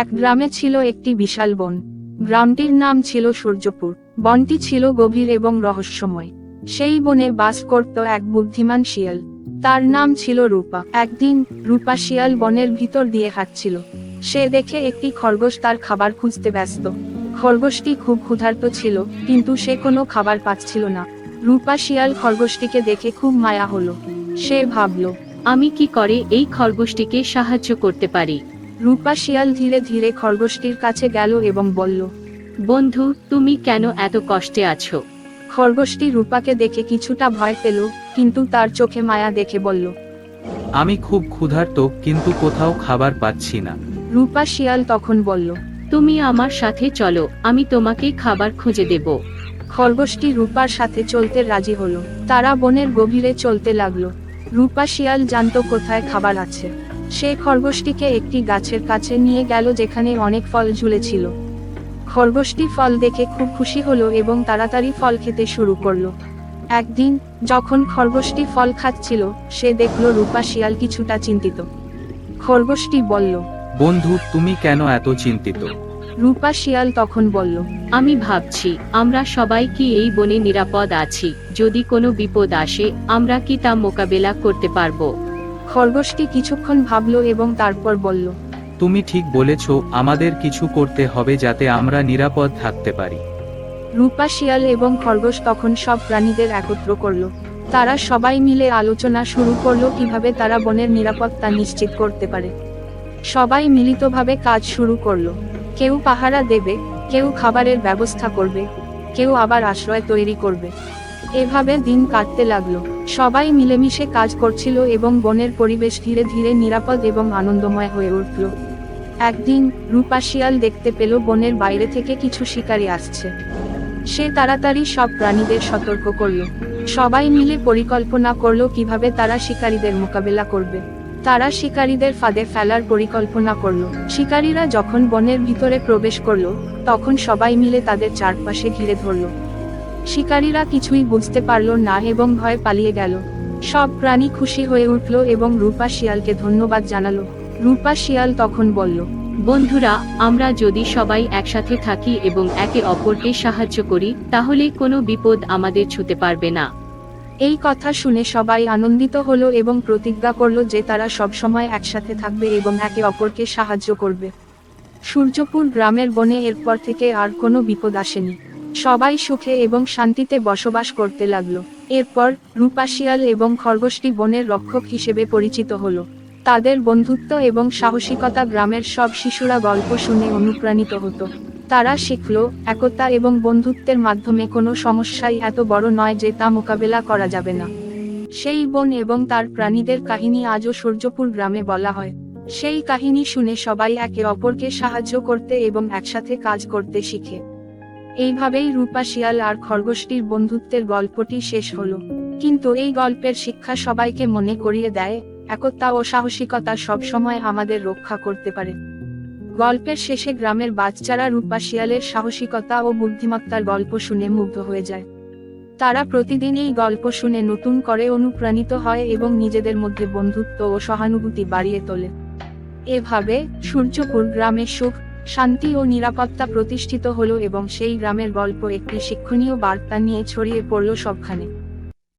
এক গ্রামে ছিল একটি বিশাল বন। গ্রামটির নাম ছিল সূর্যপুর। বনটি ছিল গভীর এবং রহস্যময়। সেই বনে বাস করত এক বুদ্ধিমান শিয়াল। তার নাম ছিল রূপা। একদিন রূপা শিয়াল বনের ভিতর দিয়ে হাঁটছিল। সে দেখে একটি খরগোশ তার খাবার খুঁজতে ব্যস্ত। খরগোশটি খুব ক্ষুধার্ত ছিল, কিন্তু সে কোনো খাবার পাচ্ছিল না। রূপা শিয়াল খরগোশটিকে দেখে খুব মায়া হলো। সে ভাবল, আমি কি করে এই খরগোশটিকে সাহায্য করতে পারি। রূপা শিয়াল ধীরে ধীরে খরগোশটির কাছে গেল এবং বলল, বন্ধু, তুমি কেন এত কষ্টে আছো? খরগোশটি রূপাকে দেখে কিছুটা ভয় পেল, কিন্তু তার চোখে মায়া দেখে বলল, আমি খুব ক্ষুধার্ত, কিন্তু কোথাও খাবার পাচ্ছি না। রূপা শিয়াল তখন বলল, তুমি আমার সাথে চলো, আমি তোমাকে খাবার খুঁজে দেব। খরগোশটি রূপার সাথে চলতে রাজি হলো। তারা বনের গভীরে চলতে লাগলো। রূপা শিয়াল জানতো কোথায় খাবার আছে। সে খরগোশটিকে একটি গাছের কাছে নিয়ে গেল যেখানে অনেক ফল ঝুলেছিল। খরগোশটি ফল দেখে খুব খুশি হলো এবং তাড়াতাড়ি ফল খেতে শুরু করলো। একদিন যখন খরগোশটি ফল খাচ্ছিল, সে দেখলো রূপা শিয়াল কিছুটা চিন্তিত। খরগোশটি বলল, বন্ধু, তুমি কেন এত চিন্তিত? রূপা শিয়াল তখন বলল, আমি ভাবছি, আমরা সবাই কি এই বনে নিরাপদ আছি? যদি কোনো বিপদ আসে, আমরা কি তা মোকাবেলা করতে পারবো? খরগোশটি কিছুক্ষণ ভাবলো এবং তারপর বলল, তুমি ঠিক বলেছ, আমাদের কিছু করতে হবে যাতে আমরা নিরাপদ থাকতে পারি। রূপা শিয়াল এবং খরগোশ তখন সব প্রাণীদের একত্র করলো। তারা সবাই মিলে আলোচনা শুরু করলো কিভাবে তারা বনের নিরাপত্তা নিশ্চিত করতে পারে। সবাই মিলিতভাবে কাজ শুরু করলো। কেউ পাহারা দেবে, কেউ খাবারের ব্যবস্থা করবে, কেউ আবার আশ্রয় তৈরি করবে। এভাবে দিন কাটতে লাগলো। সবাই মিলেমিশে কাজ করছিল এবং বনের পরিবেশ ধীরে ধীরে নিরাপদ এবং আনন্দময় হয়ে উঠল। একদিন রূপা শিয়াল দেখতে পেল বনের বাইরে থেকে কিছু শিকারী আসছে। সে তাড়াতাড়ি সব প্রাণীদের সতর্ক করল। সবাই মিলে পরিকল্পনা করলো কিভাবে তারা শিকারীদের মোকাবেলা করবে। তারা শিকারীদের ফাঁদে ফেলার পরিকল্পনা করলো। শিকারীরা যখন বনের ভিতরে প্রবেশ করলো, তখন সবাই মিলে তাদের চারপাশে ঘিরে ধরলো। শিকারীরা কিছুই বুঝতে পারল না এবং ভয় পালিয়ে গেল। সব প্রাণী খুশি হয়ে উঠল এবং রূপা শিয়ালকে ধন্যবাদ জানালো। রূপা শিয়াল তখন বলল, বন্ধুরা, আমরা যদি সবাই একসাথে থাকি এবং একে অপরকে সাহায্য করি, তাহলে কোনো বিপদ আমাদের ছুঁতে পারবে না। এই কথা শুনে সবাই আনন্দিত হলো এবং প্রতিজ্ঞা করলো যে তারা সব সময় একসাথে থাকবে এবং একে অপরকে সাহায্য করবে। সূর্যপুর গ্রামের বনে এরপর থেকে আর কোনো বিপদ আসেনি। সবাই সুখে এবং শান্তিতে বসবাস করতে লাগলো। এরপর রূপা শিয়াল এবং খরগোশটি বনের রক্ষক হিসেবে পরিচিত হলো। তাদের বন্ধুত্ব এবং সাহসিকতা গ্রামের সব শিশুরা গল্প শুনে অনুপ্রাণিত হতো। তারা শিখল, একতা এবং বন্ধুত্বের মাধ্যমে কোনো সমস্যাই এত বড় নয় যে তা মোকাবেলা করা যাবে না। সেই বন এবং তার প্রাণীদের কাহিনী আজও সূর্যপুর গ্রামে বলা হয়। সেই কাহিনী শুনে সবাই একে অপরকে সাহায্য করতে এবং একসাথে কাজ করতে শিখে। এইভাবেই রূপা শিয়াল আর খরগোশটির বন্ধুত্বের গল্পটি শেষ হলো। কিন্তু এই গল্পের শিক্ষা সবাইকে মনে করিয়ে দেয়, একতা ও সাহসিকতা সবসময় আমাদের রক্ষা করতে পারে। গল্পের শেষে গ্রামের বাচ্চারা রূপা শিয়ালের সাহসিকতা ও বুদ্ধিমত্তার গল্প শুনে মুগ্ধ হয়ে যায়। তারা প্রতিদিন এই গল্প শুনে নতুন করে অনুপ্রাণিত হয় এবং নিজেদের মধ্যে বন্ধুত্ব ও সহানুভূতি বাড়িয়ে তোলে। এভাবে সূর্যপুর গ্রামে সুখ, শান্তি ও নিরাপত্তা প্রতিষ্ঠিত হলো এবং সেই গ্রামের গল্প একটি শিক্ষণীয় বার্তা নিয়ে ছড়িয়ে পড়ল সবখানে।